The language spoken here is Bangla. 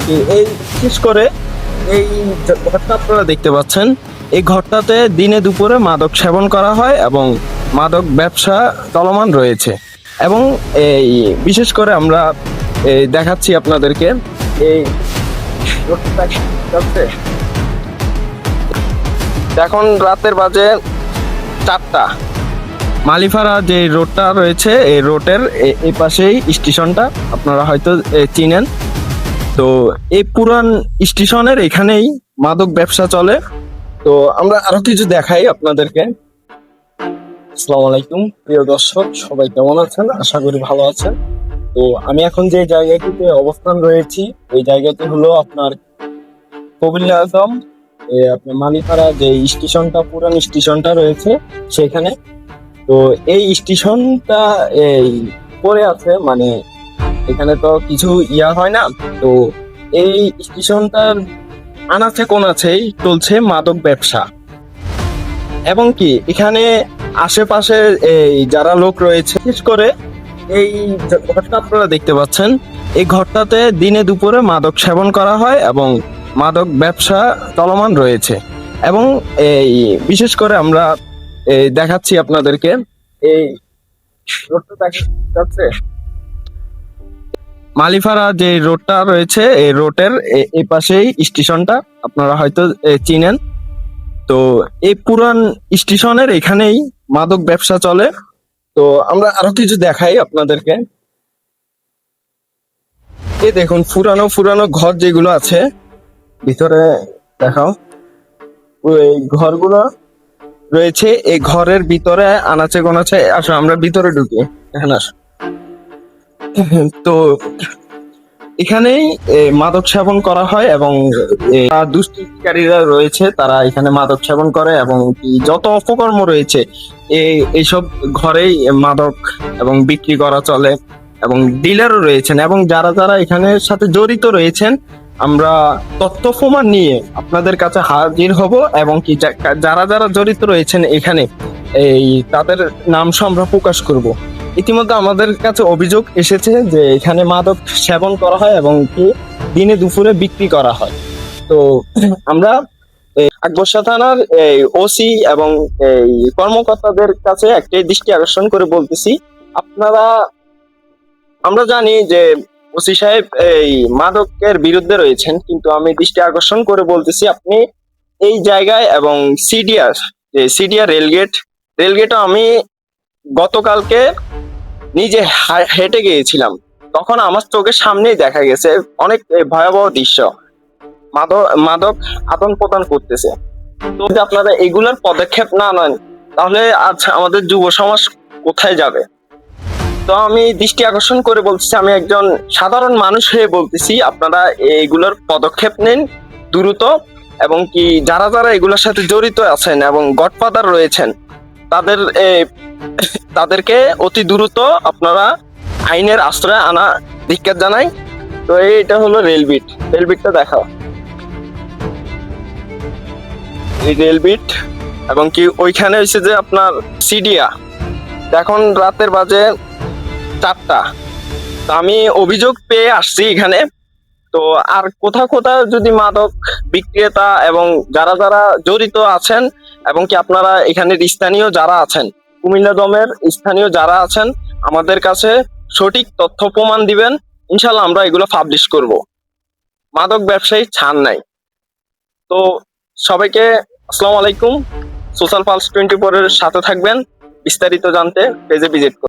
কি এই বিশেষ করে এই যে ঘরটা আপনারা দেখতে পাচ্ছেন, এই ঘরটাতে দিনে দুপুরে মাদক সেবন করা হয় এবং মাদক ব্যবসা চলমান রয়েছে। এবং এই বিশেষ করে আমরা দেখাচ্ছি আপনাদেরকে এই রোডটা যাচ্ছে। এখন রাতের বাজে 4টা। মালিপাড়া যে রোডটা রয়েছে, এই রোডের এই পাশেই স্টেশনটা, আপনারা হয়তো চিনেন। তো এই পুরান স্টেশনের এখানেই মাদক ব্যবসা চলে। তো আমরা আরো কিছু দেখাই আপনাদেরকে। আসসালামু আলাইকুম প্রিয় দর্শক, সবাই কেমন আছেন? আশা করি ভালো আছেন। তো আমি এখন যে জায়গাটিতে অবস্থান রয়েছি, ওই জায়গাটি হলো আপনার কবির আজম, আপনার মালিপাড়া যে স্টেশনটা, পুরান স্টেশনটা রয়েছে সেখানে। তো এই স্টেশনটা এই পড়ে আছে, মানে এখানে তো কিছু হয় না। তো এই স্টেশনটার আনাচে কোনাচেই চলছে মাদক ব্যবসা। এবং কি এখানে আশেপাশে এই যারা লোক রয়েছে, বিশেষ করে এই যে ঘরটা আপনারা দেখতে পাচ্ছেন, এই ঘরটাতে দিনে দুপুরে মাদক সেবন করা হয় এবং মাদক ব্যবসা চলমান রয়েছে। এবং এই বিশেষ করে আমরা দেখাচ্ছি আপনাদেরকে এই রোডটা দেখা যাচ্ছে। মালিপাড়া যে রোডটা রয়েছে, এই রোডের এই পাশেই স্টেশনটা, আপনারা হয়তো চিনেন। তো এই পুরান স্টেশনের এখানেই মাদক ব্যবসা চলে। তো আমরা আরো কিছু দেখাই আপনাদেরকে। এই দেখুন পুরানো পুরানো ঘর যেগুলো আছে, ভিতরে দেখাও। ওই ঘরগুলো রয়েছে, এই ঘরের ভিতরে আনাচে গোনাচে। আসো আমরা ভিতরে ঢুকি, এখানে আসো। তো এখানেই মাদক সেবন করা হয় এবং দুষ্কৃতিকারীরা রয়েছে, তারা এখানে মাদক সেবন করে এবং যত অপকর্ম রয়েছে এইসব ঘরেই মাদক এবং বিক্রি করা চলে। এবং ডিলারও রয়েছেন, এবং যারা যারা এখানে সাথে জড়িত রয়েছেন, আমরা তথ্য প্রমাণ নিয়ে আপনাদের কাছে হাজির হব। এবং কি যারা যারা জড়িত রয়েছেন এখানে, এই তাদের নাম আমরা প্রকাশ করব। ইতিমধ্যে আমাদের কাছে অভিযোগ এসেছে যে এখানে মাদক সেবন করা হয় এবং কি দিনে দুপুরে বিক্রি করা হয়। তো আমরা আকবরশাহ থানার ওসি এবং এই কর্মকর্তাদের কাছে একটাই দৃষ্টি আকর্ষণ করে বলতেছি, আপনারা, আমরা জানি যে ওসি সাহেব এই মাদকের বিরুদ্ধে রয়েছেন, কিন্তু আমি দৃষ্টি আকর্ষণ করে বলতেছি, আপনি এই জায়গায় এবং সিডিআর রেলগেটও আমি গতকালকে নিজে হেঁটে গিয়েছিলাম। তখন আমার চোখের সামনেই দেখা গেছে অনেক ভয়াবহ দৃশ্য, মাদক আদান প্রদান করতেছে। তো যদি আপনারা এগুলোর পদক্ষেপ না নেন, তাহলে আজ আমাদের যুব সমাজ কোথায় যাবে? তো আমি দৃষ্টি আকর্ষণ করে বলতেছি, আমি একজন সাধারণ মানুষ হয়ে বলতেছি, আপনারা এইগুলোর পদক্ষেপ নিন দ্রুত। এবং কি যারা যারা এগুলোর সাথে জড়িত আছেন এবং গডফাদার রয়েছেন, তাদেরকে অতি দ্রুত আপনারা আইনের আশ্রয় আনা ধিক্কার জানাই। তো এটা হলো রেলবিটটা দেখাও, এই রেলবিট। এবং কি ওইখানে হয়েছে যে আপনার সিডিয়া। এখন রাতের বাজে 4টা। তো আমি অভিযোগ পেয়ে আসছি এখানে। তো আর কোথাও যদি মাদক বিক্রেতা এবং যারা যারা জড়িত আছেন, এবং কি আপনারা এখানের স্থানীয় যারা আছেন, কুমিল্লা দমের স্থানীয় যারা আছেন, আমাদের কাছে সঠিক তথ্য প্রমাণ দিবেন, ইনশাল্লাহ আমরা এগুলো পাবলিশ করব। মাদক ব্যবসায়ী ছাড় নাই। তো সবাইকে আসসালামু আলাইকুম। সোশ্যাল পালস 24 এর সাথে থাকবেন, বিস্তারিত জানতে পেজে ভিজিট করুন।